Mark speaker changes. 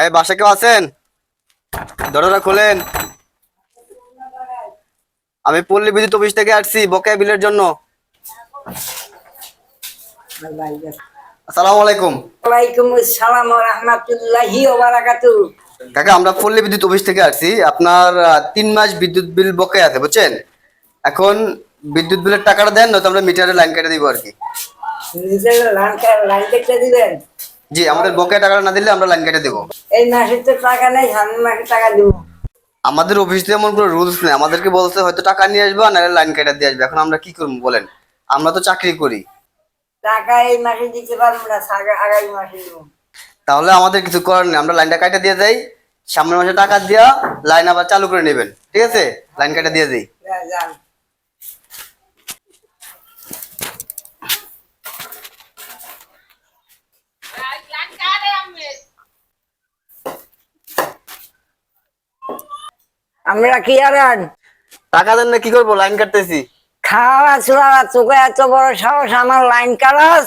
Speaker 1: ভাই বাসা কেউ আছেন? দরজা খোলেন। আমি পল্লী বিদ্যুৎ অফিস থেকে আসছি বকেয়া বিলের জন্য। আসসালামু আলাইকুম।
Speaker 2: ওয়ালাইকুম আসসালাম ওয়া রাহমাতুল্লাহি ওয়া বারাকাতুহু।
Speaker 1: কাকা আমরা পল্লী বিদ্যুৎ অফিস থেকে আসছি। আপনার 3 মাস বিদ্যুৎ বিল বকেয়া আছে বুঝছেন। এখন বিদ্যুৎ বিলের টাকাটা দেন, নয়তো আমরা মিটারে লাইন কেটে দিব আর কি।
Speaker 2: নিজের লাইন কেটে দিবেন?
Speaker 1: জি, আমাদের বকেয়া টাকাটা না দিলে আমরা লাইন কেটে দেবো।
Speaker 2: এই মাসে তো টাকা নেই, সামনের মাসে টাকা দিব।
Speaker 1: আমাদের অফিস থেকে এমন কোনো রুলস নেই, আমাদেরকে বলছে হয়তো টাকা নিয়ে আসবা নাহলে লাইন কেটে দিয়ে আসবে। এখন আমরা কি করবো বলেন, আমরা তো চাকরি করি।
Speaker 2: টাকা এই মাসে দিতে পারবো না, আগামী মাসে দিব।
Speaker 1: তাহলে আমাদের কিছু করার নেই, আমরা লাইনটা কাটে দিয়ে যাই। সামনের মাসে টাকা দিয়া লাইন আবার চালু করে নেবেন, ঠিক আছে? লাইন কাটে দিয়ে দিই।
Speaker 2: যান। আমরা কি আরেন
Speaker 1: টাকা দেন না, কি করবো? লাইন কাটতেছি।
Speaker 2: খাওয়া চোরা তোকে এত বড় সাহস আমার লাইন কাটাস?